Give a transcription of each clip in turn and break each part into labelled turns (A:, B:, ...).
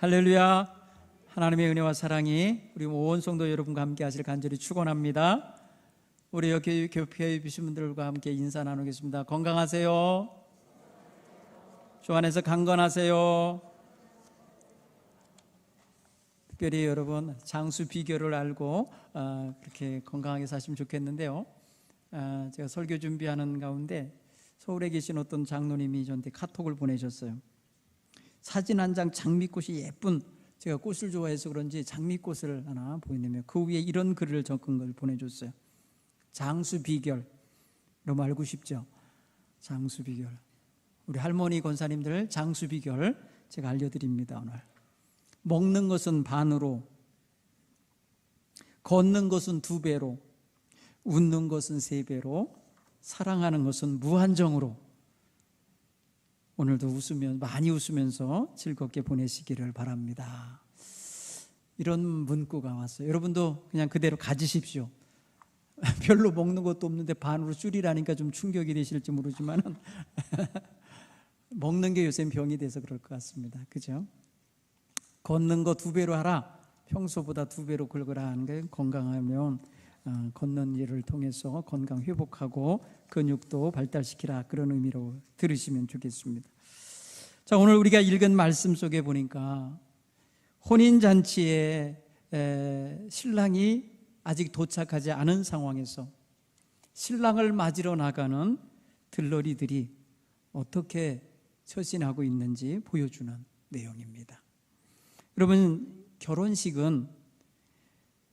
A: 할렐루야. 하나님의 은혜와 사랑이 우리 온 성도 여러분과 함께 하실 간절히 축원합니다. 우리 여기 교회에 계신 분들과 함께 인사 나누겠습니다. 건강하세요. 주 안에서 강건하세요. 특별히 여러분 장수 비결을 알고 그렇게 건강하게 사시면 좋겠는데요. 제가 설교 준비하는 가운데 서울에 계신 어떤 장로님이 저한테 카톡을 보내셨어요. 사진 한 장 장미꽃이 예쁜, 제가 꽃을 좋아해서 그런지 장미꽃을 하나 보내면 그 위에 이런 글을 적은 걸 보내줬어요. 장수 비결. 너무 알고 싶죠? 장수 비결. 우리 할머니 권사님들 장수 비결 제가 알려드립니다. 오늘 먹는 것은 반으로, 걷는 것은 2배로, 웃는 것은 3배로, 사랑하는 것은 무한정으로. 오늘도 많이 웃으면서 즐겁게 보내시기를 바랍니다. 이런 문구가 왔어요. 여러분도 그냥 그대로 가지십시오. 별로 먹는 것도 없는데 반으로 줄이라니까 좀 충격이 되실지 모르지만 먹는 게 요새 병이 돼서 그럴 것 같습니다. 그죠? 걷는 거 2배로 하라. 평소보다 2배로 긁으라 하는 게 건강하면 걷는 일을 통해서 건강 회복하고 근육도 발달시키라, 그런 의미로 들으시면 좋겠습니다. 자, 오늘 우리가 읽은 말씀 속에 보니까 혼인잔치에 신랑이 아직 도착하지 않은 상황에서 신랑을 맞으러 나가는 들러리들이 어떻게 처신하고 있는지 보여주는 내용입니다. 여러분, 결혼식은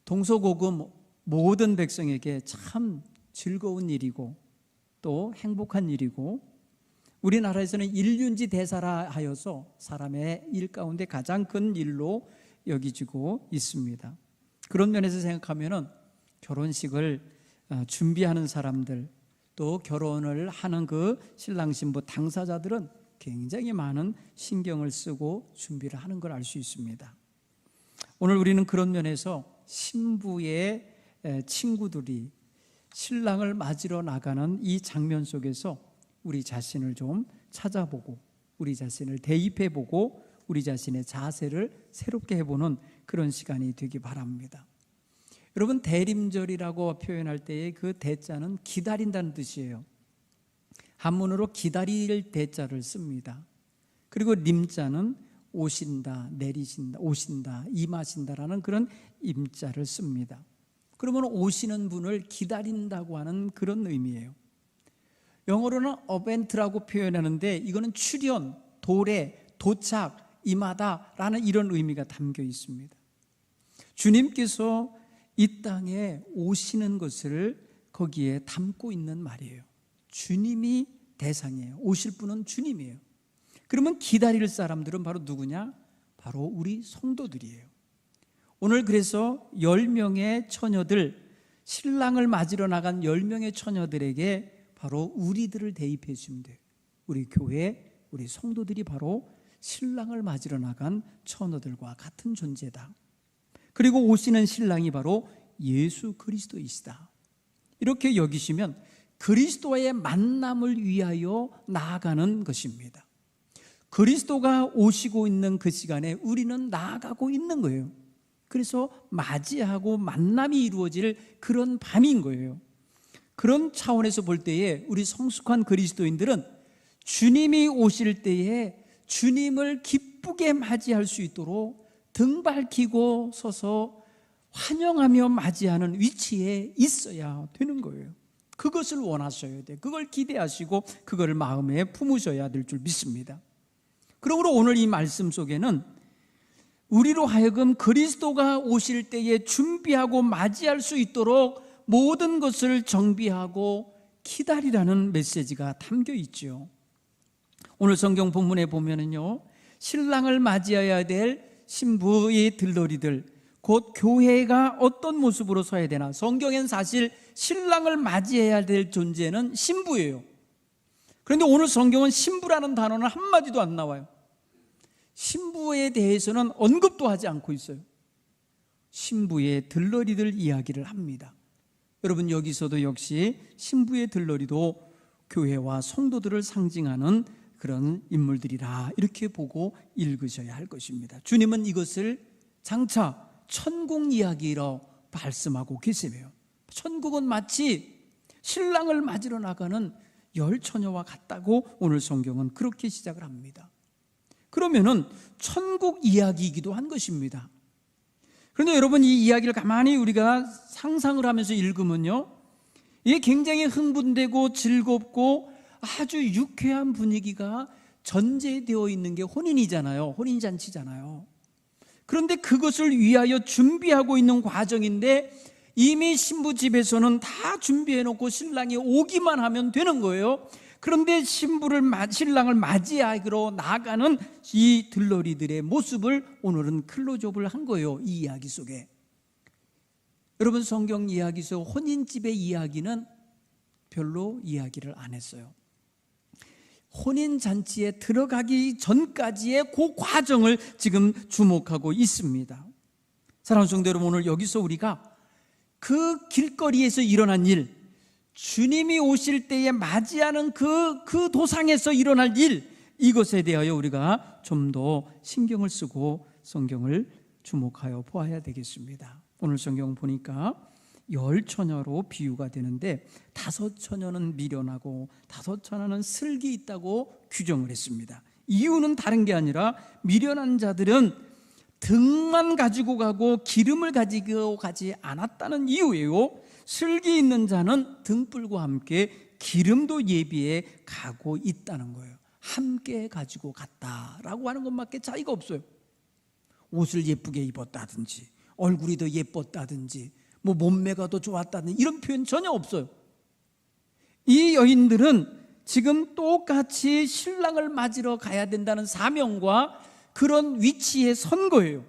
A: 동서고금 모든 백성에게 참 즐거운 일이고 또 행복한 일이고, 우리나라에서는 일륜지 대사라 하여서 사람의 일 가운데 가장 큰 일로 여기지고 있습니다. 그런 면에서 생각하면 결혼식을 준비하는 사람들, 또 결혼을 하는 그 신랑 신부 당사자들은 굉장히 많은 신경을 쓰고 준비를 하는 걸 알 수 있습니다. 오늘 우리는 그런 면에서 신부의 친구들이 신랑을 맞으러 나가는 이 장면 속에서 우리 자신을 좀 찾아보고, 우리 자신을 대입해보고, 우리 자신의 자세를 새롭게 해보는 그런 시간이 되기 바랍니다. 여러분, 대림절이라고 표현할 때의 그 대자는 기다린다는 뜻이에요. 한문으로 기다릴 대자를 씁니다. 그리고 림자는 오신다, 내리신다, 오신다, 임하신다라는 그런 임자를 씁니다. 그러면 오시는 분을 기다린다고 하는 그런 의미예요. 영어로는 어벤트라고 표현하는데 이거는 출현, 도래, 도착, 임하다라는 이런 의미가 담겨 있습니다. 주님께서 이 땅에 오시는 것을 거기에 담고 있는 말이에요. 주님이 대상이에요. 오실 분은 주님이에요. 그러면 기다릴 사람들은 바로 누구냐? 바로 우리 성도들이에요. 오늘 그래서 10명의 처녀들, 신랑을 맞으러 나간 10명의 처녀들에게 바로 우리들을 대입해 주면 돼요. 우리 교회, 우리 성도들이 바로 신랑을 맞으러 나간 처녀들과 같은 존재다. 그리고 오시는 신랑이 바로 예수 그리스도이시다. 이렇게 여기시면 그리스도와의 만남을 위하여 나아가는 것입니다. 그리스도가 오시고 있는 그 시간에 우리는 나아가고 있는 거예요. 그래서 맞이하고 만남이 이루어질 그런 밤인 거예요. 그런 차원에서 볼 때에 우리 성숙한 그리스도인들은 주님이 오실 때에 주님을 기쁘게 맞이할 수 있도록 등 밝히고 서서 환영하며 맞이하는 위치에 있어야 되는 거예요. 그것을 원하셔야 돼. 그걸 기대하시고 그걸 마음에 품으셔야 될 줄 믿습니다. 그러므로 오늘 이 말씀 속에는 우리로 하여금 그리스도가 오실 때에 준비하고 맞이할 수 있도록 모든 것을 정비하고 기다리라는 메시지가 담겨 있죠. 오늘 성경 본문에 보면은요, 신랑을 맞이해야 될 신부의 들러리들, 곧 교회가 어떤 모습으로 서야 되나. 성경엔 사실 신랑을 맞이해야 될 존재는 신부예요. 그런데 오늘 성경은 신부라는 단어는 한마디도 안 나와요. 신부에 대해서는 언급도 하지 않고 있어요. 신부의 들러리들 이야기를 합니다. 여러분, 여기서도 역시 신부의 들러리도 교회와 성도들을 상징하는 그런 인물들이라 이렇게 보고 읽으셔야 할 것입니다. 주님은 이것을 장차 천국 이야기로 말씀하고 계시며, 천국은 마치 신랑을 맞으러 나가는 열 처녀와 같다고 오늘 성경은 그렇게 시작을 합니다. 그러면은 천국 이야기이기도 한 것입니다. 그런데 여러분, 이 이야기를 가만히 우리가 상상을 하면서 읽으면요, 이게 굉장히 흥분되고 즐겁고 아주 유쾌한 분위기가 전제되어 있는 게 혼인이잖아요. 혼인잔치잖아요. 그런데 그것을 위하여 준비하고 있는 과정인데 이미 신부 집에서는 다 준비해놓고 신랑이 오기만 하면 되는 거예요. 그런데 신랑을 맞이하러 나가는 이 들러리들의 모습을 오늘은 클로즈업을 한 거예요, 이 이야기 속에. 여러분, 성경 이야기 속 혼인집의 이야기는 별로 이야기를 안 했어요. 혼인잔치에 들어가기 전까지의 그 과정을 지금 주목하고 있습니다. 사랑하는 성도 여러분, 오늘 여기서 우리가 그 길거리에서 일어난 일, 주님이 오실 때에 맞이하는 그 도상에서 일어날 일, 이것에 대하여 우리가 좀 더 신경을 쓰고 성경을 주목하여 보아야 되겠습니다. 오늘 성경 보니까 10처녀로 비유가 되는데 5처녀는 미련하고 5처녀는 슬기 있다고 규정을 했습니다. 이유는 다른 게 아니라 미련한 자들은 등만 가지고 가고 기름을 가지고 가지 않았다는 이유예요. 슬기 있는 자는 등불과 함께 기름도 예비해 가고 있다는 거예요. 함께 가지고 갔다라고 하는 것밖에 차이가 없어요. 옷을 예쁘게 입었다든지 얼굴이 더 예뻤다든지 뭐 몸매가 더 좋았다든지 이런 표현 전혀 없어요. 이 여인들은 지금 똑같이 신랑을 맞으러 가야 된다는 사명과 그런 위치에 선 거예요.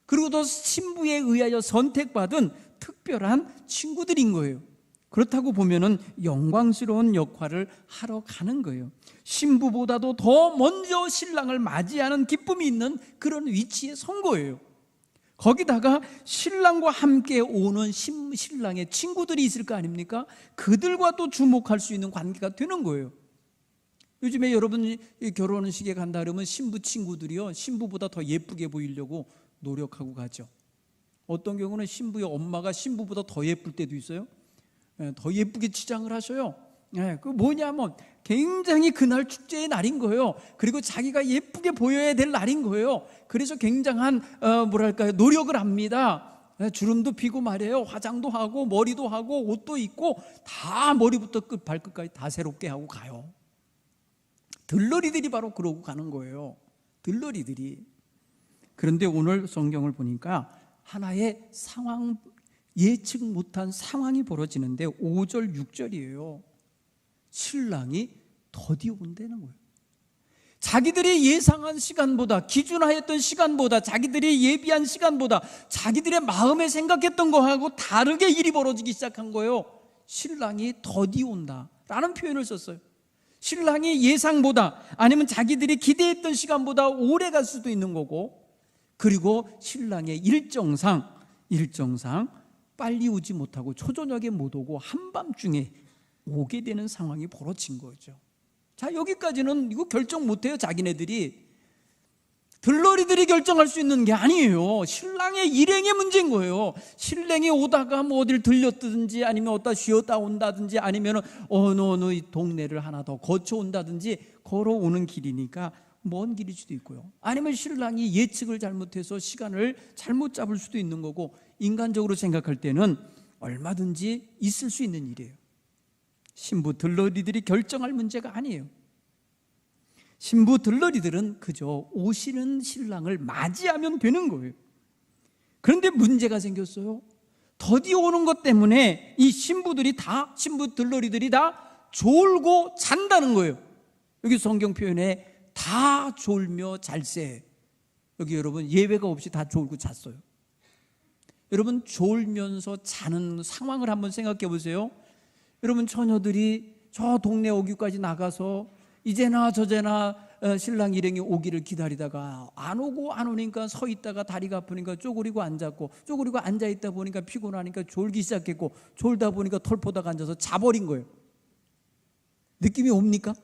A: 그리고 또 신부에 의하여 선택받은 특별한 친구들인 거예요. 그렇다고 보면은 영광스러운 역할을 하러 가는 거예요. 신부보다도 더 먼저 신랑을 맞이하는 기쁨이 있는 그런 위치에 선 거예요. 거기다가 신랑과 함께 오는 신랑의 친구들이 있을 거 아닙니까? 그들과 또 주목할 수 있는 관계가 되는 거예요. 요즘에 여러분이 결혼식에 간다 그러면 신부 친구들이요, 신부보다 더 예쁘게 보이려고 노력하고 가죠. 어떤 경우는 신부의 엄마가 신부보다 더 예쁠 때도 있어요. 더 예쁘게 치장을 하셔요. 그 뭐냐면 굉장히 그날 축제의 날인 거예요. 그리고 자기가 예쁘게 보여야 될 날인 거예요. 그래서 굉장한 노력을 합니다. 주름도 피고 말이에요. 화장도 하고 머리도 하고 옷도 입고 다 머리부터 발끝까지 다 새롭게 하고 가요. 들러리들이 바로 그러고 가는 거예요. 들러리들이. 그런데 오늘 성경을 보니까 하나의 상황, 예측 못한 상황이 벌어지는데 5절 6절이에요 신랑이 더디 온다는 거예요. 자기들이 예상한 시간보다, 기준화했던 시간보다, 자기들이 예비한 시간보다 자기들의 마음에 생각했던 거하고 다르게 일이 벌어지기 시작한 거예요. 신랑이 더디 온다라는 표현을 썼어요. 신랑이 예상보다, 아니면 자기들이 기대했던 시간보다 오래 갈 수도 있는 거고, 그리고 신랑의 일정상 빨리 오지 못하고 초저녁에 못 오고 한밤중에 오게 되는 상황이 벌어진 거죠. 자, 여기까지는 이거 결정 못해요. 자기네들이. 들러리들이 결정할 수 있는 게 아니에요. 신랑의 일행의 문제인 거예요. 신랑이 오다가 뭐 어딜 들렸든지, 아니면 어디다 쉬었다 온다든지, 아니면 어느 동네를 하나 더 거쳐 온다든지, 걸어오는 길이니까 먼 길일 수도 있고요. 아니면 신랑이 예측을 잘못해서 시간을 잘못 잡을 수도 있는 거고, 인간적으로 생각할 때는 얼마든지 있을 수 있는 일이에요. 신부 들러리들이 결정할 문제가 아니에요. 신부 들러리들은 그저 오시는 신랑을 맞이하면 되는 거예요. 그런데 문제가 생겼어요. 더디 오는 것 때문에 이 신부 들러리들이 다 졸고 잔다는 거예요. 여기 성경 표현에 다 졸며 잘세. 여기 여러분 예외가 없이 다 졸고 잤어요. 여러분 졸면서 자는 상황을 한번 생각해 보세요. 여러분 처녀들이 저 동네 오기까지 나가서 이제나 저제나 신랑 일행이 오기를 기다리다가 안 오니까 서 있다가 다리가 아프니까 쪼그리고 앉았고, 쪼그리고 앉아있다 보니까 피곤하니까 졸기 시작했고, 졸다 보니까 털포다가 앉아서 자버린 거예요. 느낌이 옵니까?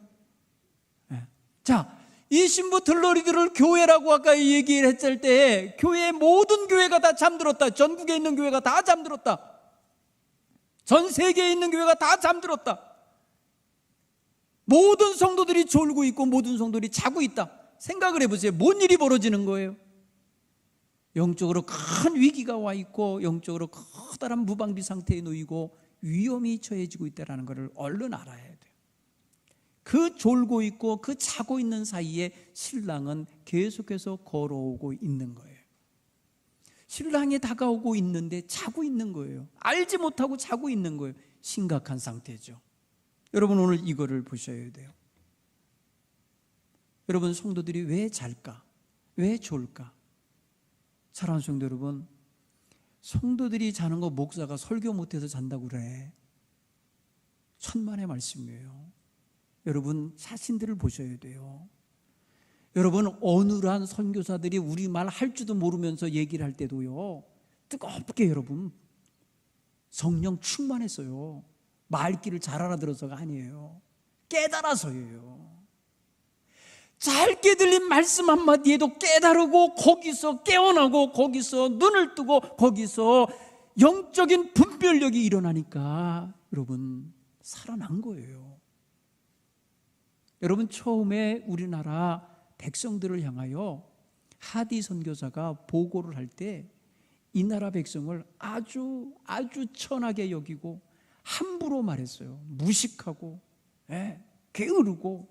A: 자, 이 신부 들러리들을 교회라고 아까 얘기를 했을 때 교회 모든 교회가 다 잠들었다. 전국에 있는 교회가 다 잠들었다. 전 세계에 있는 교회가 다 잠들었다. 모든 성도들이 졸고 있고 모든 성도들이 자고 있다. 생각을 해보세요. 뭔 일이 벌어지는 거예요? 영적으로 큰 위기가 와 있고 영적으로 커다란 무방비 상태에 놓이고 위험이 처해지고 있다는 것을 얼른 알아야 돼요. 그 졸고 있고 그 자고 있는 사이에 신랑은 계속해서 걸어오고 있는 거예요. 신랑이 다가오고 있는데 자고 있는 거예요. 알지 못하고 자고 있는 거예요. 심각한 상태죠. 여러분, 오늘 이거를 보셔야 돼요. 여러분, 성도들이 왜 잘까? 왜 졸까? 사랑하는 성도 여러분, 성도들이 자는 거 목사가 설교 못해서 잔다고 그래. 천만의 말씀이에요. 여러분, 자신들을 보셔야 돼요. 여러분, 어눌한 선교사들이 우리말 할 줄도 모르면서 얘기를 할 때도요, 뜨겁게 여러분 성령 충만했어요. 말귀를 잘 알아들어서가 아니에요. 깨달아서예요. 짧게 들린 말씀 한마디에도 깨달고 거기서 깨어나고 거기서 눈을 뜨고 거기서 영적인 분별력이 일어나니까 여러분 살아난 거예요. 여러분, 처음에 우리나라 백성들을 향하여 하디 선교사가 보고를 할 때 이 나라 백성을 아주 천하게 여기고 함부로 말했어요. 무식하고 게으르고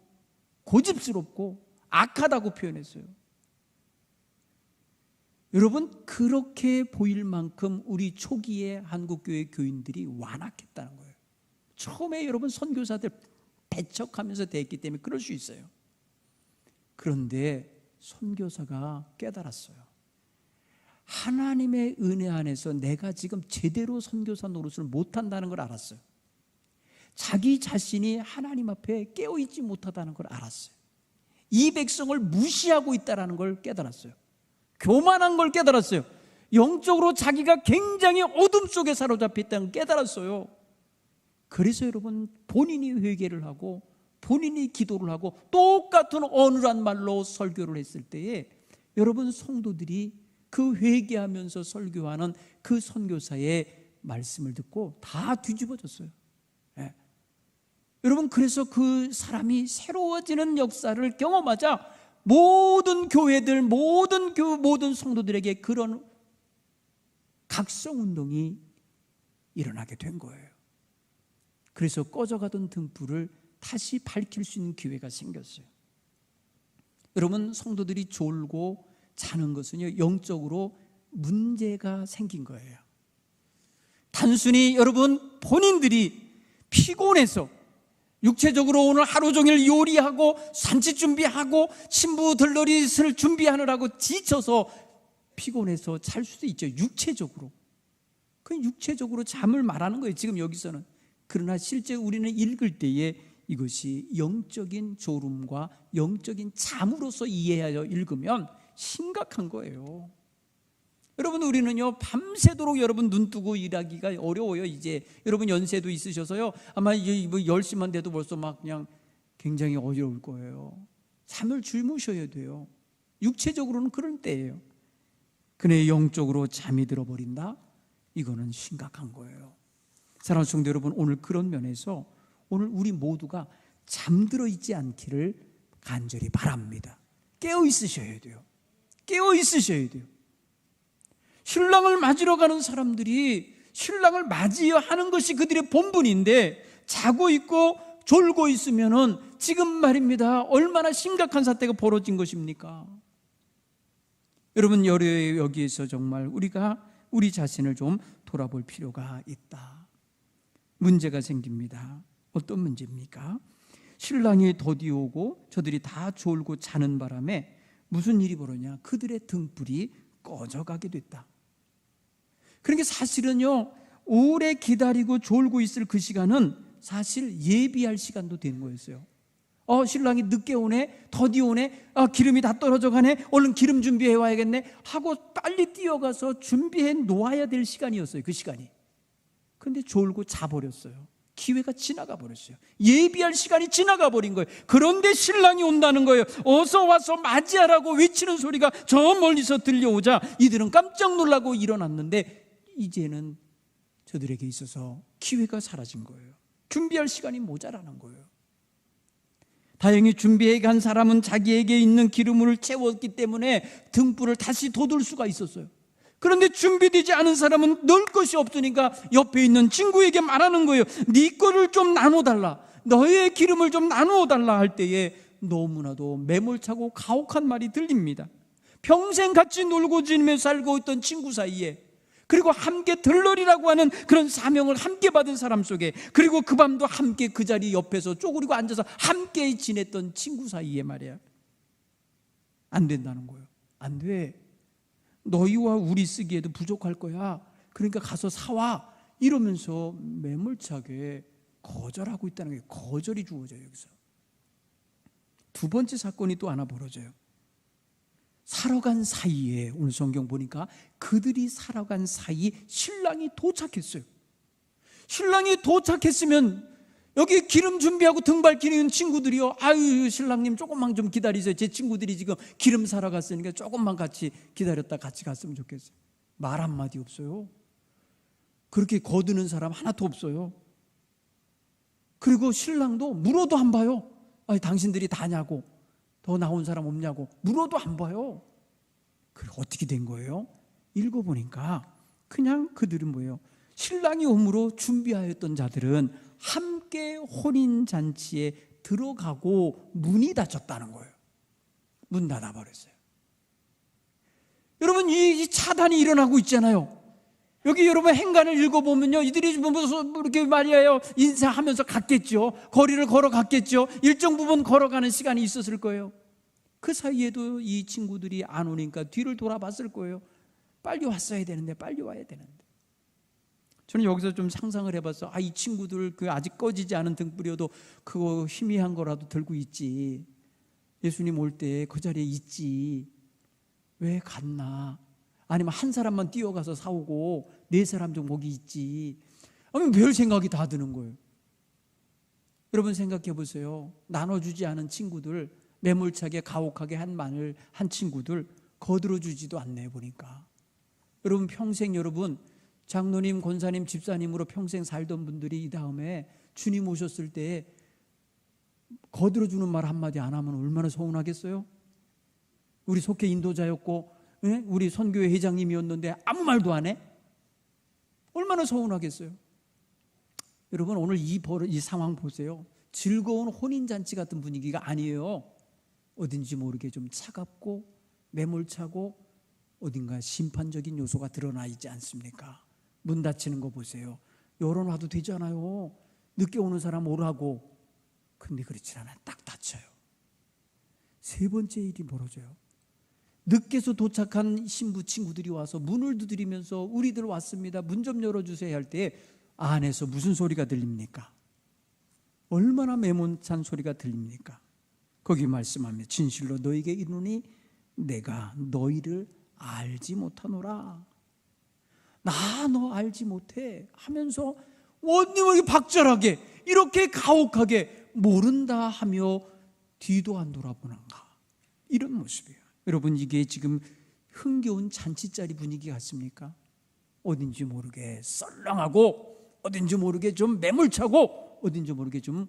A: 고집스럽고 악하다고 표현했어요. 여러분, 그렇게 보일 만큼 우리 초기의 한국교회 교인들이 완악했다는 거예요. 처음에 여러분 선교사들 배척하면서 됐기 때문에 그럴 수 있어요. 그런데 선교사가 깨달았어요. 하나님의 은혜 안에서 내가 지금 제대로 선교사 노릇을 못한다는 걸 알았어요. 자기 자신이 하나님 앞에 깨어있지 못하다는 걸 알았어요. 이 백성을 무시하고 있다는 걸 깨달았어요. 교만한 걸 깨달았어요. 영적으로 자기가 굉장히 어둠 속에 사로잡혀 있다는 걸 깨달았어요. 그래서 여러분, 본인이 회개를 하고 본인이 기도를 하고 똑같은 어눌한 말로 설교를 했을 때에 여러분, 성도들이 그 회개하면서 설교하는 그 선교사의 말씀을 듣고 다 뒤집어졌어요. 여러분, 그래서 그 사람이 새로워지는 역사를 경험하자 모든 교회들, 모든 성도들에게 그런 각성운동이 일어나게 된 거예요. 그래서 꺼져가던 등불을 다시 밝힐 수 있는 기회가 생겼어요. 여러분, 성도들이 졸고 자는 것은요, 영적으로 문제가 생긴 거예요. 단순히 여러분 본인들이 피곤해서 육체적으로 오늘 하루 종일 요리하고 산책 준비하고 신부 들러리를 준비하느라고 지쳐서 피곤해서 잘 수도 있죠. 육체적으로. 그 육체적으로 잠을 말하는 거예요, 지금 여기서는. 그러나 실제 우리는 읽을 때에 이것이 영적인 졸음과 영적인 잠으로서 이해하여 읽으면 심각한 거예요. 여러분, 우리는요 밤새도록 여러분 눈 뜨고 일하기가 어려워요. 이제 여러분 연세도 있으셔서요 아마 10시만 돼도 벌써 막 그냥 굉장히 어려울 거예요. 잠을 주무셔야 돼요. 육체적으로는 그런 때예요. 근데 영적으로 잠이 들어버린다? 이거는 심각한 거예요. 사랑하는 성도 여러분, 오늘 그런 면에서 오늘 우리 모두가 잠들어 있지 않기를 간절히 바랍니다. 깨어 있으셔야 돼요. 깨어 있으셔야 돼요. 신랑을 맞으러 가는 사람들이 신랑을 맞이하는 것이 그들의 본분인데 자고 있고 졸고 있으면은 지금 말입니다, 얼마나 심각한 사태가 벌어진 것입니까? 여러분, 여기에서 정말 우리가 우리 자신을 좀 돌아볼 필요가 있다. 문제가 생깁니다. 어떤 문제입니까? 신랑이 더디오고 저들이 다 졸고 자는 바람에 무슨 일이 벌어냐? 그들의 등불이 꺼져가게 됐다. 그러니까 사실은요, 오래 기다리고 졸고 있을 그 시간은 사실 예비할 시간도 된 거였어요. 신랑이 늦게 오네, 더디 오네, 기름이 다 떨어져 가네, 얼른 기름 준비해 와야겠네 하고 빨리 뛰어가서 준비해 놓아야 될 시간이었어요, 그 시간이. 근데 졸고 자버렸어요. 기회가 지나가 버렸어요. 예비할 시간이 지나가 버린 거예요. 그런데 신랑이 온다는 거예요. 어서 와서 맞이하라고 외치는 소리가 저 멀리서 들려오자 이들은 깜짝 놀라고 일어났는데 이제는 저들에게 있어서 기회가 사라진 거예요. 준비할 시간이 모자라는 거예요. 다행히 준비해 간 사람은 자기에게 있는 기름을 채웠기 때문에 등불을 다시 돋을 수가 있었어요. 그런데 준비되지 않은 사람은 넣을 것이 없으니까 옆에 있는 친구에게 말하는 거예요. 네 거를 좀 나눠달라, 너의 기름을 좀 나누어달라 할 때에 너무나도 매몰차고 가혹한 말이 들립니다. 평생 같이 놀고 지내며 살고 있던 친구 사이에, 그리고 함께 들러리라고 하는 그런 사명을 함께 받은 사람 속에, 그리고 그 밤도 함께 그 자리 옆에서 쪼그리고 앉아서 함께 지냈던 친구 사이에 말이야, 안 된다는 거예요. 안 돼. 너희와 우리 쓰기에도 부족할 거야. 그러니까 가서 사와. 이러면서 매몰차게 거절하고 있다는 게, 거절이 주어져요. 여기서 두 번째 사건이 또 하나 벌어져요. 살아간 사이에, 오늘 성경 보니까 그들이 살아간 사이 신랑이 도착했어요. 신랑이 도착했으면 여기 기름 준비하고 등 밝히는 친구들이요, 아유 신랑님 조금만 좀 기다리세요, 제 친구들이 지금 기름 사러 갔으니까 조금만 같이 기다렸다 같이 갔으면 좋겠어요. 말 한마디 없어요. 그렇게 거드는 사람 하나도 없어요. 그리고 신랑도 물어도 안 봐요. 아니 당신들이 다냐고, 더 나온 사람 없냐고 물어도 안 봐요. 그럼 어떻게 된 거예요? 읽어보니까 그냥 그들은 뭐예요? 신랑이 오므로 준비하였던 자들은 함께 혼인잔치에 들어가고 문이 닫혔다는 거예요. 문 닫아버렸어요. 여러분, 이 차단이 일어나고 있잖아요. 여기 여러분 행간을 읽어보면요, 이들이 이렇게 말이에요, 인사하면서 갔겠죠. 거리를 걸어갔겠죠. 일정 부분 걸어가는 시간이 있었을 거예요. 그 사이에도 이 친구들이 안 오니까 뒤를 돌아봤을 거예요. 빨리 왔어야 되는데, 빨리 와야 되는데. 저는 여기서 좀 상상을 해봤어. 아, 이 친구들 그 아직 꺼지지 않은 등불이어도 그거 희미한 거라도 들고 있지. 예수님 올 때 그 자리에 있지. 왜 갔나? 아니면 한 사람만 뛰어가서 사오고 네 사람 좀 거기 있지. 아니, 별 생각이 다 드는 거예요. 여러분 생각해 보세요. 나눠주지 않은 친구들, 매몰차게 가혹하게 한 친구들 거들어주지도 않네 보니까. 여러분 평생, 여러분 장로님, 권사님, 집사님으로 평생 살던 분들이 이 다음에 주님 오셨을 때 거들어주는 말 한마디 안 하면 얼마나 서운하겠어요? 우리 속회 인도자였고 우리 선교회 회장님이었는데 아무 말도 안 해? 얼마나 서운하겠어요? 여러분 오늘 이 상황 보세요. 즐거운 혼인잔치 같은 분위기가 아니에요. 어딘지 모르게 좀 차갑고 매몰차고 어딘가 심판적인 요소가 드러나 있지 않습니까? 문 닫히는 거 보세요. 열어놔도 되잖아요. 늦게 오는 사람 오라고. 근데 그렇지 않아요. 딱 닫혀요. 세 번째 일이 벌어져요. 늦게서 도착한 신부 친구들이 와서 문을 두드리면서 우리들 왔습니다, 문 좀 열어주세요 할 때 안에서 무슨 소리가 들립니까? 얼마나 매몰찬 소리가 들립니까? 거기 말씀하며 진실로 너에게 이르노니 내가 너희를 알지 못하노라. 나 너 알지 못해 하면서 원님에게 박절하게 이렇게 가혹하게 모른다 하며 뒤도 안 돌아보는가, 이런 모습이에요. 여러분 이게 지금 흥겨운 잔치자리 분위기 같습니까? 어딘지 모르게 썰렁하고 어딘지 모르게 좀 매몰차고 어딘지 모르게 좀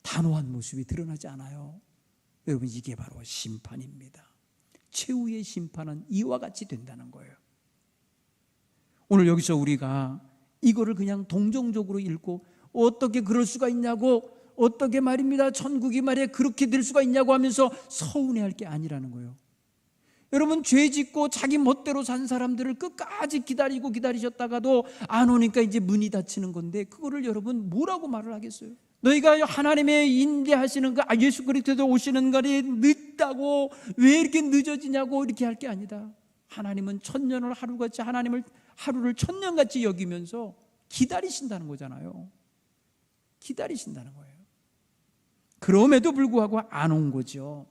A: 단호한 모습이 드러나지 않아요? 여러분 이게 바로 심판입니다. 최후의 심판은 이와 같이 된다는 거예요. 오늘 여기서 우리가 이거를 그냥 동정적으로 읽고 어떻게 그럴 수가 있냐고, 어떻게 말입니다, 천국이 말이야 그렇게 될 수가 있냐고 하면서 서운해할 게 아니라는 거예요. 여러분 죄 짓고 자기 멋대로 산 사람들을 끝까지 기다리셨다가도 안 오니까 이제 문이 닫히는 건데 그거를 여러분 뭐라고 말을 하겠어요? 너희가 하나님의 인대하시는 거, 예수 그리스도 오시는 날이 늦다고 왜 이렇게 늦어지냐고 이렇게 할 게 아니다. 하나님은 천년을 하루같이, 하루를 천년같이 여기면서 기다리신다는 거잖아요. 기다리신다는 거예요. 그럼에도 불구하고 안 온 거죠.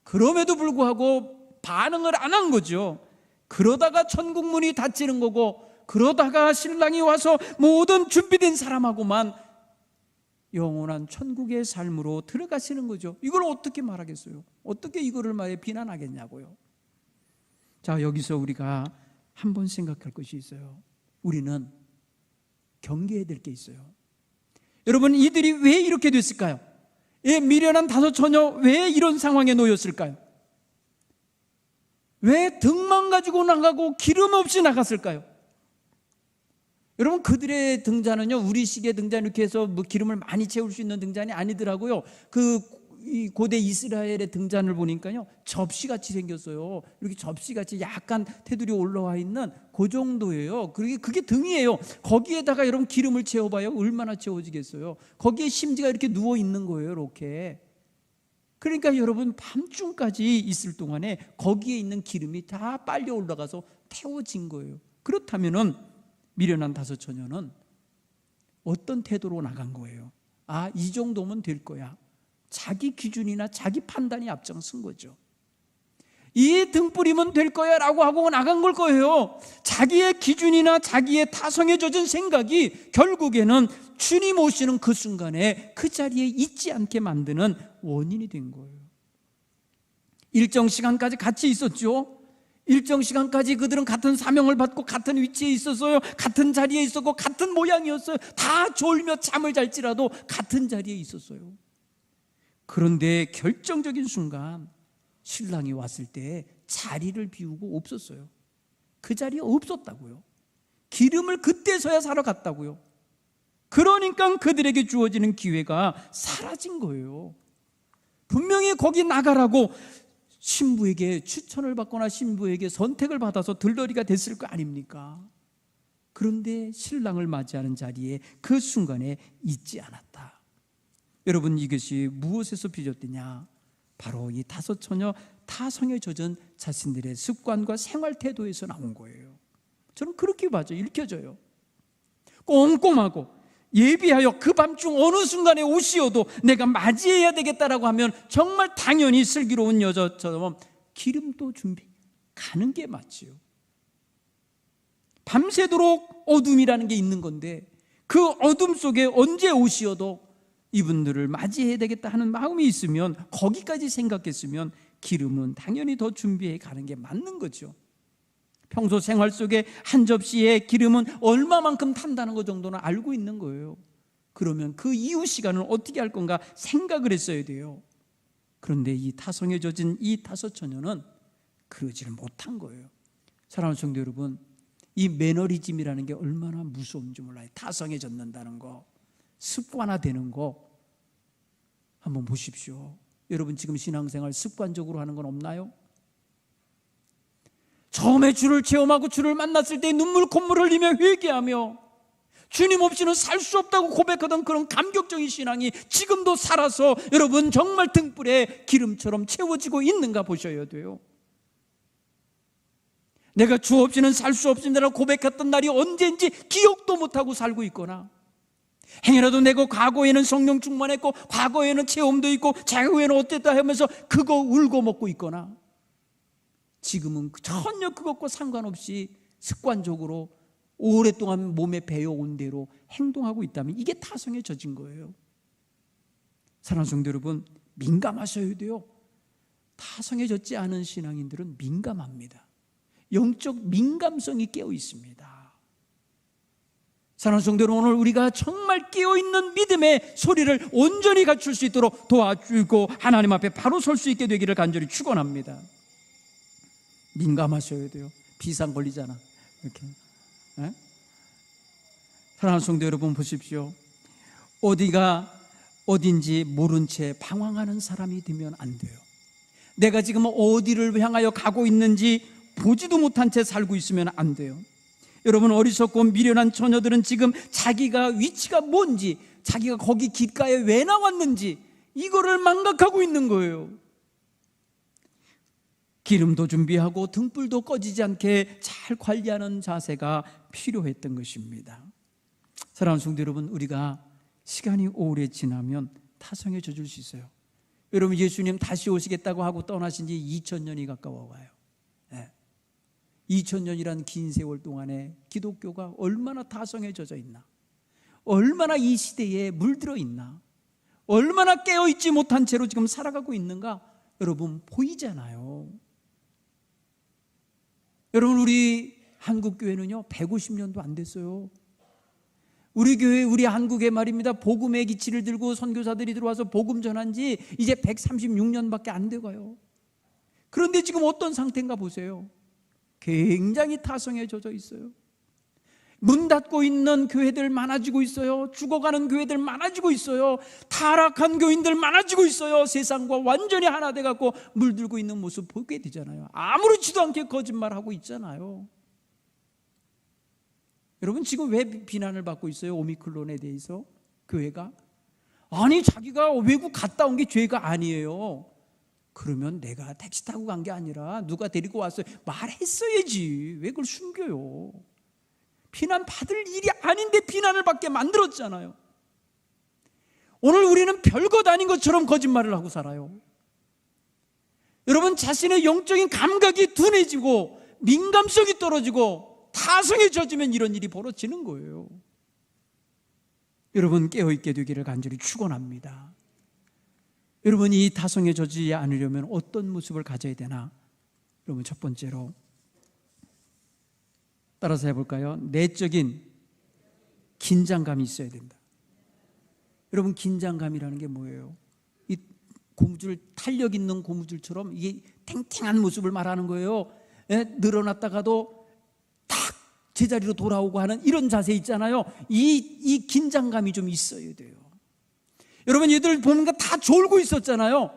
A: 그럼에도 불구하고 반응을 안 한 거죠. 그러다가 천국 문이 닫히는 거고 그러다가 신랑이 와서 모든 준비된 사람하고만 영원한 천국의 삶으로 들어가시는 거죠. 이걸 어떻게 말하겠어요? 어떻게 이거를 말해 비난하겠냐고요. 자, 여기서 우리가 한번 생각할 것이 있어요. 우리는 경계해야 될 게 있어요. 여러분, 이들이 왜 이렇게 됐을까요? 미련한 다섯 처녀 왜 이런 상황에 놓였을까요? 왜 등만 가지고 나가고 기름 없이 나갔을까요? 여러분, 그들의 등잔은요, 우리식의 등잔 이렇게 해서 뭐 기름을 많이 채울 수 있는 등잔이 아니더라고요. 이 고대 이스라엘의 등잔을 보니까요, 접시같이 생겼어요. 이렇게 접시같이 약간 테두리 올라와 있는 그 정도예요. 그게 등이에요. 거기에다가 여러분 기름을 채워봐요. 얼마나 채워지겠어요? 거기에 심지가 이렇게 누워 있는 거예요, 이렇게. 그러니까 여러분, 밤중까지 있을 동안에 거기에 있는 기름이 다 빨려 올라가서 태워진 거예요. 그렇다면은 미련한 다섯 처녀는 어떤 태도로 나간 거예요? 이 정도면 될 거야. 자기 기준이나 자기 판단이 앞장선 거죠. 이 등불이면 될 거야 라고 하고 나간 걸 거예요. 자기의 기준이나 자기의 타성에 젖은 생각이 결국에는 주님 오시는 그 순간에 그 자리에 있지 않게 만드는 원인이 된 거예요. 일정 시간까지 같이 있었죠. 일정 시간까지 그들은 같은 사명을 받고 같은 위치에 있었어요. 같은 자리에 있었고 같은 모양이었어요. 다 졸며 잠을 잘지라도 같은 자리에 있었어요. 그런데 결정적인 순간 신랑이 왔을 때 자리를 비우고 없었어요. 그 자리에 없었다고요. 기름을 그때서야 사러 갔다고요. 그러니까 그들에게 주어지는 기회가 사라진 거예요. 분명히 거기 나가라고 신부에게 추천을 받거나 신부에게 선택을 받아서 들러리가 됐을 거 아닙니까? 그런데 신랑을 맞이하는 자리에 그 순간에 있지 않았다. 여러분, 이것이 무엇에서 비롯되냐? 바로 이 다섯 처녀 타성에 젖은 자신들의 습관과 생활 태도에서 나온 거예요. 저는 그렇게 봐져, 읽혀져요. 꼼꼼하고 예비하여 그 밤중 어느 순간에 오시어도 내가 맞이해야 되겠다라고 하면 정말 당연히 슬기로운 여자처럼 기름도 준비 가는 게 맞지요. 밤새도록 어둠이라는 게 있는 건데 그 어둠 속에 언제 오시어도 이분들을 맞이해야 되겠다 하는 마음이 있으면, 거기까지 생각했으면 기름은 당연히 더 준비해 가는 게 맞는 거죠. 평소 생활 속에 한 접시에 기름은 얼마만큼 탄다는 것 정도는 알고 있는 거예요. 그러면 그 이후 시간을 어떻게 할 건가 생각을 했어야 돼요. 그런데 이 타성에 젖은 이 다섯 처녀는 그러지를 못한 거예요. 사랑하는 성도 여러분, 이 매너리즘이라는 게 얼마나 무서운지 몰라요. 타성에 젖는다는 거, 습관화되는 거 한번 보십시오. 여러분, 지금 신앙생활 습관적으로 하는 건 없나요? 처음에 주를 체험하고 주를 만났을 때 눈물 콧물 흘리며 회개하며 주님 없이는 살 수 없다고 고백하던 그런 감격적인 신앙이 지금도 살아서 여러분 정말 등불에 기름처럼 채워지고 있는가 보셔야 돼요. 내가 주 없이는 살 수 없습니다라고 고백했던 날이 언제인지 기억도 못하고 살고 있거나, 행여라도 내가 과거에는 성령 충만했고 과거에는 체험도 있고 자후에는 어땠다 하면서 그거 울고 먹고 있거나, 지금은 전혀 그것과 상관없이 습관적으로 오랫동안 몸에 배어온 대로 행동하고 있다면 이게 타성에 젖은 거예요. 사랑하는 성도 여러분, 민감하셔야 돼요. 타성에 젖지 않은 신앙인들은 민감합니다. 영적 민감성이 깨어 있습니다. 사랑하는 성도 여러분, 오늘 우리가 정말 깨어있는 믿음의 소리를 온전히 갖출 수 있도록 도와주고 하나님 앞에 바로 설 수 있게 되기를 간절히 축원합니다. 민감하셔야 돼요. 비상 걸리잖아 이렇게. 네? 사랑하는 성도 여러분, 보십시오. 어디가 어딘지 모른 채 방황하는 사람이 되면 안 돼요. 내가 지금 어디를 향하여 가고 있는지 보지도 못한 채 살고 있으면 안 돼요. 여러분, 어리석고 미련한 처녀들은 지금 자기가 위치가 뭔지, 자기가 거기 길가에 왜 나왔는지 이거를 망각하고 있는 거예요. 기름도 준비하고 등불도 꺼지지 않게 잘 관리하는 자세가 필요했던 것입니다. 사랑하는 성도 여러분, 우리가 시간이 오래 지나면 타성에 젖을 수 있어요. 여러분, 예수님 다시 오시겠다고 하고 떠나신 지 2000년이 가까워 와요. 네. 2000년이란 긴 세월 동안에 기독교가 얼마나 타성에 젖어 있나, 얼마나 이 시대에 물들어 있나, 얼마나 깨어있지 못한 채로 지금 살아가고 있는가 여러분 보이잖아요. 여러분, 우리 한국교회는요 150년도 안 됐어요. 우리 교회, 우리 한국에 말입니다, 복음의 기치를 들고 선교사들이 들어와서 복음 전한 지 이제 136년밖에 안 돼가요. 그런데 지금 어떤 상태인가 보세요. 굉장히 타성에 젖어 있어요. 문 닫고 있는 교회들 많아지고 있어요. 죽어가는 교회들 많아지고 있어요. 타락한 교인들 많아지고 있어요. 세상과 완전히 하나 돼갖고 물들고 있는 모습 보게 되잖아요. 아무렇지도 않게 거짓말하고 있잖아요. 여러분, 지금 왜 비난을 받고 있어요? 오미크론에 대해서 교회가? 아니, 자기가 외국 갔다 온 게 죄가 아니에요. 그러면 내가 택시 타고 간 게 아니라 누가 데리고 왔어요. 말했어야지. 왜 그걸 숨겨요? 비난 받을 일이 아닌데 비난을 받게 만들었잖아요. 오늘 우리는 별것 아닌 것처럼 거짓말을 하고 살아요. 여러분, 자신의 영적인 감각이 둔해지고 민감성이 떨어지고 타성에 젖으면 이런 일이 벌어지는 거예요. 여러분, 깨어있게 되기를 간절히 축원합니다. 여러분, 이 타성에 젖지 않으려면 어떤 모습을 가져야 되나? 여러분, 첫 번째로 따라서 해볼까요? 내적인 긴장감이 있어야 된다. 여러분, 긴장감이라는 게 뭐예요? 이 고무줄, 탄력 있는 고무줄처럼 이게 탱탱한 모습을 말하는 거예요. 늘어났다가도 딱 제자리로 돌아오고 하는 이런 자세 있잖아요. 이 긴장감이 좀 있어야 돼요. 여러분, 얘들 보니까 다 졸고 있었잖아요.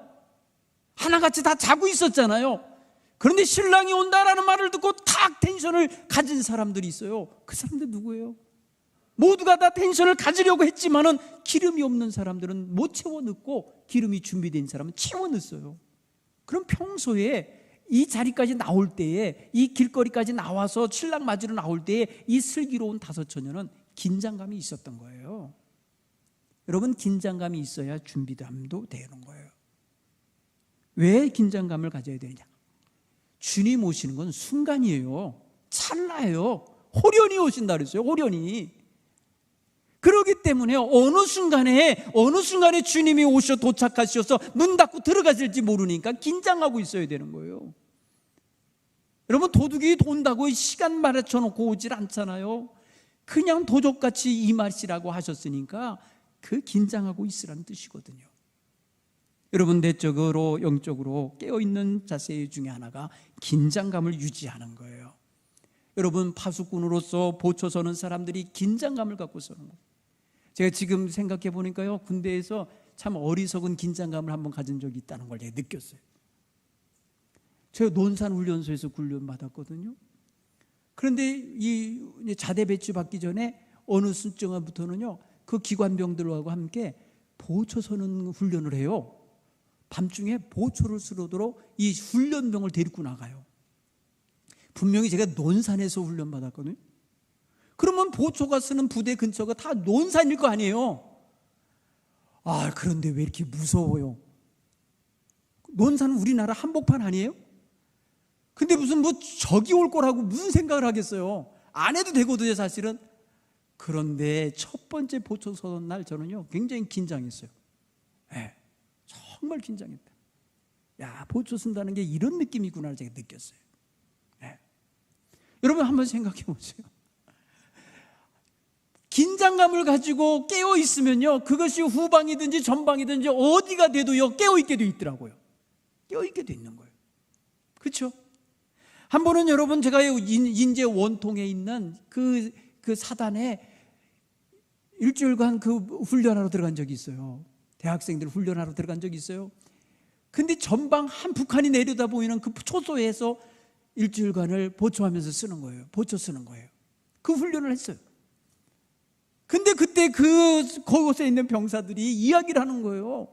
A: 하나같이 다 자고 있었잖아요. 그런데 신랑이 온다라는 말을 듣고 탁 텐션을 가진 사람들이 있어요. 그 사람들 누구예요? 모두가 다 텐션을 가지려고 했지만은 기름이 없는 사람들은 못 채워 넣고 기름이 준비된 사람은 채워 넣었어요. 그럼 평소에 이 자리까지 나올 때에, 이 길거리까지 나와서 신랑 맞으러 나올 때에 이 슬기로운 다섯 처녀는 긴장감이 있었던 거예요. 여러분, 긴장감이 있어야 준비감도 되는 거예요. 왜 긴장감을 가져야 되느냐? 주님 오시는 건 순간이에요. 찰나예요. 호련히 오신다 그랬어요. 호련히. 그렇기 때문에 어느 순간에 주님이 오셔 도착하셔서 문 닫고 들어가실지 모르니까 긴장하고 있어야 되는 거예요. 여러분, 도둑이 돈다고 시간 맞춰놓고 오질 않잖아요. 그냥 도적같이 임하시라고 하셨으니까 그 긴장하고 있으라는 뜻이거든요. 여러분, 내적으로 영적으로 깨어있는 자세 중에 하나가 긴장감을 유지하는 거예요. 여러분, 파수꾼으로서 보초 서는 사람들이 긴장감을 갖고 서는 거예요. 제가 지금 생각해 보니까요, 군대에서 참 어리석은 긴장감을 한번 가진 적이 있다는 걸 제가 느꼈어요. 제가 논산훈련소에서 훈련 받았거든요. 그런데 이 자대 배치 받기 전에 어느 순정부터는요, 그 기관병들하고 함께 보초 서는 훈련을 해요. 밤중에 보초를 쓰도록 이 훈련병을 데리고 나가요. 분명히 제가 논산에서 훈련 받았거든요. 그러면 보초가 쓰는 부대 근처가 다 논산일 거 아니에요. 그런데 왜 이렇게 무서워요? 논산은 우리나라 한복판 아니에요? 근데 무슨 적이 올 거라고 무슨 생각을 하겠어요? 안 해도 되거든요, 사실은. 그런데 첫 번째 보초 서는 날 저는요, 굉장히 긴장했어요. 네, 정말 긴장했다. 야, 보초 쓴다는 게 이런 느낌이구나 제가 느꼈어요. 네. 여러분, 한번 생각해 보세요. 긴장감을 가지고 깨어 있으면요, 그것이 후방이든지 전방이든지 어디가 돼도요, 깨어 있게 돼 있더라고요. 깨어 있게 돼 있는 거예요. 그렇죠? 한 번은 여러분, 제가 인제 원통에 있는 그 사단에 일주일간 그 훈련하러 들어간 적이 있어요. 대학생들 훈련하러 들어간 적이 있어요. 근데 전방 북한이 내려다 보이는 그 초소에서 일주일간을 보초하면서 쓰는 거예요. 보초 쓰는 거예요. 그 훈련을 했어요. 근데 그때 그곳에 있는 병사들이 이야기를 하는 거예요.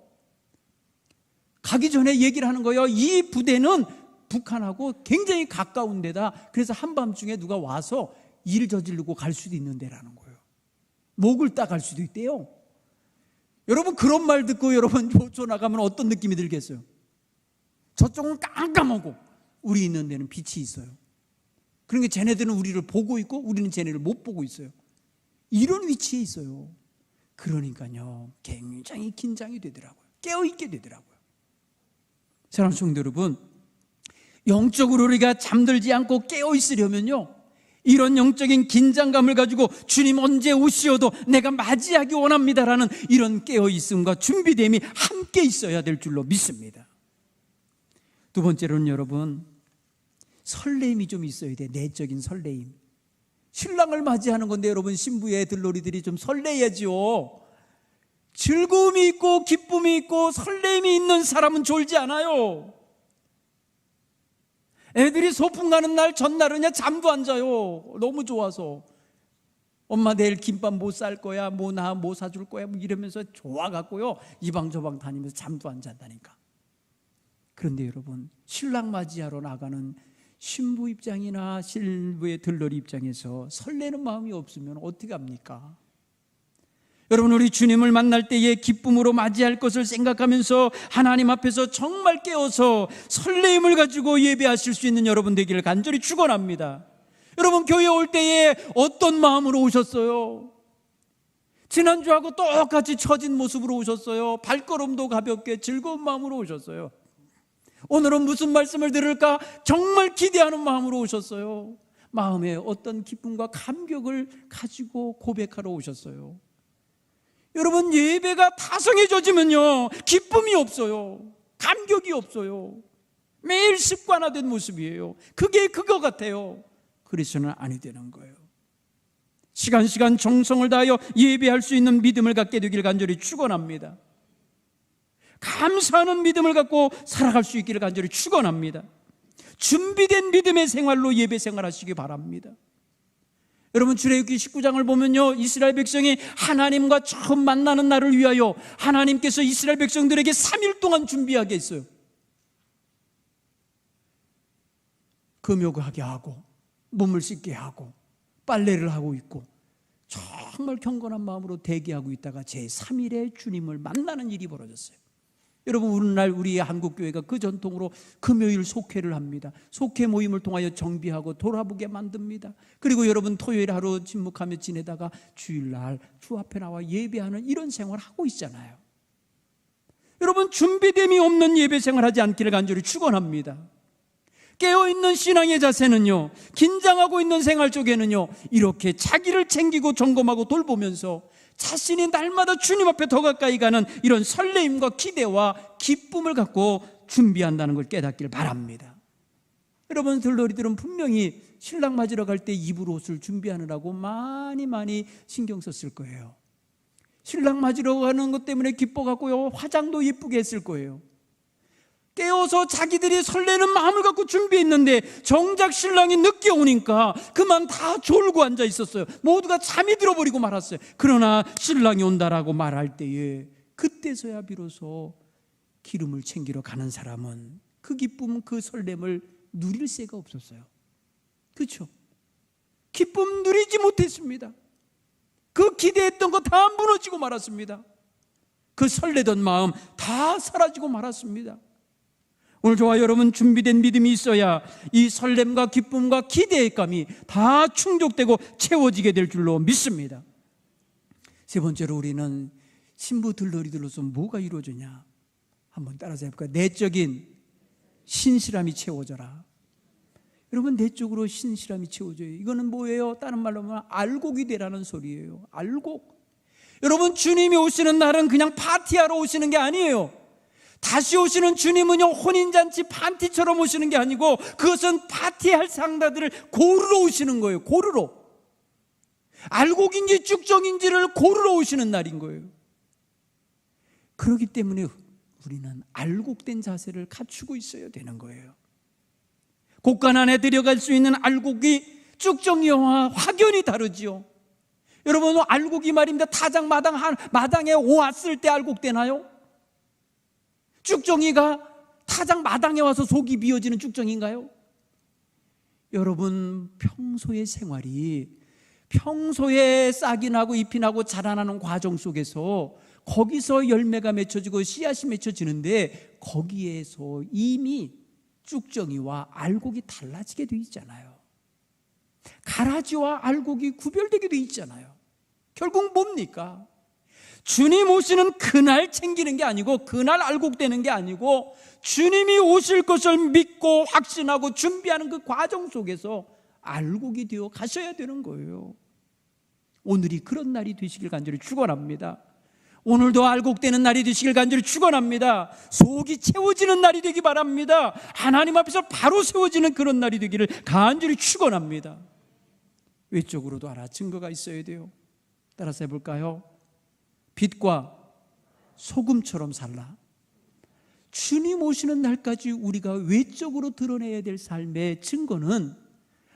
A: 가기 전에 얘기를 하는 거예요. 이 부대는 북한하고 굉장히 가까운 데다. 그래서 한밤중에 누가 와서 일 저지르고 갈 수도 있는 데라는 거예요. 목을 따갈 수도 있대요. 여러분, 그런 말 듣고 여러분 보초 나가면 어떤 느낌이 들겠어요? 저쪽은 깜깜하고 우리 있는 데는 빛이 있어요. 그러니까 쟤네들은 우리를 보고 있고 우리는 쟤네를 못 보고 있어요. 이런 위치에 있어요. 그러니까요, 굉장히 긴장이 되더라고요. 깨어있게 되더라고요. 사랑하는 성도 여러분, 영적으로 우리가 잠들지 않고 깨어있으려면요, 이런 영적인 긴장감을 가지고 주님 언제 오시어도 내가 맞이하기 원합니다라는 이런 깨어있음과 준비됨이 함께 있어야 될 줄로 믿습니다. 두 번째로는 여러분, 설레임이 좀 있어야 돼. 내적인 설레임. 신랑을 맞이하는 건데 여러분, 신부의 들러리들이 좀 설레야지요. 즐거움이 있고 기쁨이 있고 설레임이 있는 사람은 졸지 않아요. 애들이 소풍 가는 날 전날은 그냥 잠도 안 자요. 너무 좋아서. 엄마 내일 김밥 뭐 쌀 거야, 뭐 사줄 거야, 뭐 이러면서 좋아갖고요, 이방 저방 다니면서 잠도 안 잔다니까. 그런데 여러분, 신랑 맞이하러 나가는 신부 입장이나 신부의 들러리 입장에서 설레는 마음이 없으면 어떻게 합니까? 여러분, 우리 주님을 만날 때에 기쁨으로 맞이할 것을 생각하면서 하나님 앞에서 정말 깨어서 설레임을 가지고 예배하실 수 있는 여러분 되기를 간절히 축원합니다. 여러분, 교회 올 때에 어떤 마음으로 오셨어요? 지난주하고 똑같이 처진 모습으로 오셨어요? 발걸음도 가볍게 즐거운 마음으로 오셨어요? 오늘은 무슨 말씀을 들을까 정말 기대하는 마음으로 오셨어요? 마음에 어떤 기쁨과 감격을 가지고 고백하러 오셨어요? 여러분, 예배가 다성해져지면요, 기쁨이 없어요. 감격이 없어요. 매일 습관화된 모습이에요. 그게 그거 같아요. 그래서는 아니 되는 거예요. 시간 정성을 다하여 예배할 수 있는 믿음을 갖게 되기를 간절히 축원합니다. 감사하는 믿음을 갖고 살아갈 수 있기를 간절히 축원합니다. 준비된 믿음의 생활로 예배 생활하시기 바랍니다. 여러분, 출애굽기 19장을 보면요, 이스라엘 백성이 하나님과 처음 만나는 날을 위하여 하나님께서 이스라엘 백성들에게 3일 동안 준비하게 했어요. 금욕하게 하고 몸을 씻게 하고 빨래를 하고 있고 정말 경건한 마음으로 대기하고 있다가 제3일에 주님을 만나는 일이 벌어졌어요. 여러분, 오늘날 우리 한국교회가 그 전통으로 금요일 속회를 합니다. 속회 모임을 통하여 정비하고 돌아보게 만듭니다. 그리고 여러분, 토요일 하루 침묵하며 지내다가 주일날 주 앞에 나와 예배하는 이런 생활을 하고 있잖아요. 여러분, 준비됨이 없는 예배 생활하지 않기를 간절히 축원합니다. 깨어있는 신앙의 자세는요, 긴장하고 있는 생활 쪽에는요, 이렇게 자기를 챙기고 점검하고 돌보면서 자신이 날마다 주님 앞에 더 가까이 가는 이런 설레임과 기대와 기쁨을 갖고 준비한다는 걸 깨닫길 바랍니다. 여러분, 들러리들은 분명히 신랑 맞으러 갈 때 입을 옷을 준비하느라고 많이 신경 썼을 거예요. 신랑 맞으러 가는 것 때문에 기뻐갖고요, 화장도 예쁘게 했을 거예요. 깨어서 자기들이 설레는 마음을 갖고 준비했는데 정작 신랑이 늦게 오니까 그만 다 졸고 앉아 있었어요. 모두가 잠이 들어버리고 말았어요. 그러나 신랑이 온다라고 말할 때에 그때서야 비로소 기름을 챙기러 가는 사람은 그 기쁨, 그 설렘을 누릴 새가 없었어요. 그렇죠? 기쁨 누리지 못했습니다. 그 기대했던 거 다 무너지고 말았습니다. 그 설레던 마음 다 사라지고 말았습니다. 오늘 저와 여러분, 준비된 믿음이 있어야 이 설렘과 기쁨과 기대감이 다 충족되고 채워지게 될 줄로 믿습니다. 세 번째로, 우리는 신부 들러리들로서 뭐가 이루어지냐 한번 따라서 해볼까요? 내적인 신실함이 채워져라. 여러분, 내적으로 신실함이 채워져요. 이거는 뭐예요? 다른 말로 하면 알곡이 되라는 소리예요. 알곡. 여러분, 주님이 오시는 날은 그냥 파티하러 오시는 게 아니에요. 다시 오시는 주님은요, 혼인잔치 파티처럼 오시는 게 아니고 그것은 파티할 상다들을 고르러 오시는 거예요. 고르러. 알곡인지 쭉정인지를 고르러 오시는 날인 거예요. 그렇기 때문에 우리는 알곡된 자세를 갖추고 있어야 되는 거예요. 곡간 안에 들여갈 수 있는 알곡이 쭉정이와 확연히 다르지요. 여러분, 알곡이 말입니다. 타작 마당에 왔을 때 알곡되나요? 쭉정이가 타작 마당에 와서 속이 비어지는 쭉정인가요? 여러분, 평소의 생활이, 평소에 싹이 나고 잎이 나고 자라나는 과정 속에서 거기서 열매가 맺혀지고 씨앗이 맺혀지는데 거기에서 이미 쭉정이와 알곡이 달라지게 돼 있잖아요. 가라지와 알곡이 구별되게 돼 있잖아요. 결국 뭡니까? 주님 오시는 그날 챙기는 게 아니고, 그날 알곡되는 게 아니고, 주님이 오실 것을 믿고 확신하고 준비하는 그 과정 속에서 알곡이 되어 가셔야 되는 거예요. 오늘이 그런 날이 되시길 간절히 축원합니다. 오늘도 알곡되는 날이 되시길 간절히 축원합니다. 속이 채워지는 날이 되기 바랍니다. 하나님 앞에서 바로 세워지는 그런 날이 되기를 간절히 축원합니다. 외적으로도 하나 증거가 있어야 돼요. 따라서 해볼까요? 빛과 소금처럼 살라. 주님 오시는 날까지 우리가 외적으로 드러내야 될 삶의 증거는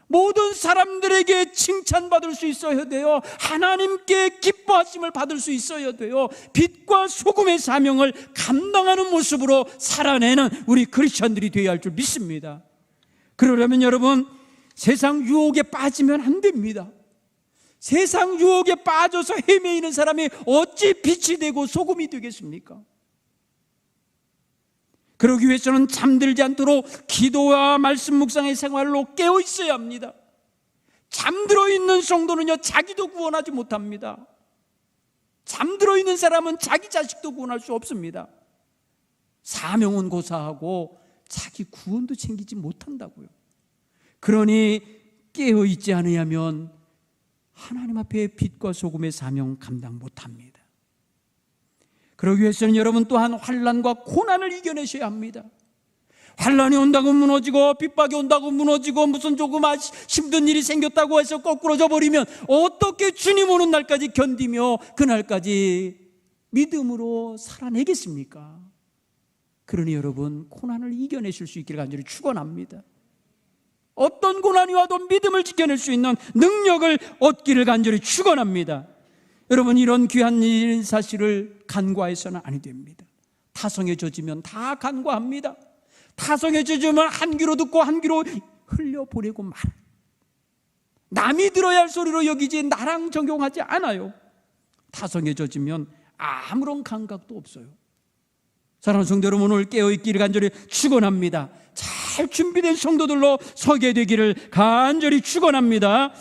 A: 모든 사람들에게 칭찬받을 수 있어야 돼요. 하나님께 기뻐하심을 받을 수 있어야 돼요. 빛과 소금의 사명을 감당하는 모습으로 살아내는 우리 크리스천들이 되어야 할 줄 믿습니다. 그러려면 여러분, 세상 유혹에 빠지면 안 됩니다. 세상 유혹에 빠져서 헤매이는 사람이 어찌 빛이 되고 소금이 되겠습니까? 그러기 위해서는 잠들지 않도록 기도와 말씀 묵상의 생활로 깨어 있어야 합니다. 잠들어 있는 성도는요, 자기도 구원하지 못합니다. 잠들어 있는 사람은 자기 자식도 구원할 수 없습니다. 사명은 고사하고 자기 구원도 챙기지 못한다고요. 그러니 깨어 있지 않으면 하나님 앞에 빛과 소금의 사명 감당 못합니다. 그러기 위해서는 여러분 또한 환난과 고난을 이겨내셔야 합니다. 환난이 온다고 무너지고 핍박이 온다고 무너지고 무슨 조금 힘든 일이 생겼다고 해서 거꾸로져 버리면 어떻게 주님 오는 날까지 견디며 그날까지 믿음으로 살아내겠습니까? 그러니 여러분, 고난을 이겨내실 수 있기를 간절히 축원합니다. 어떤 고난이 와도 믿음을 지켜낼 수 있는 능력을 얻기를 간절히 축원합니다. 여러분, 이런 귀한 일 사실을 간과해서는 아니 됩니다. 타성에 젖으면 다 간과합니다. 타성에 젖으면 한 귀로 듣고 한 귀로 흘려보내고 말. 남이 들어야 할 소리로 여기지 나랑 적용하지 않아요. 타성에 젖으면 아무런 감각도 없어요. 사랑하는 성도 여러분, 오늘 깨어있기를 간절히 축원합니다. 잘 준비된 성도들로 서게 되기를 간절히 축원합니다.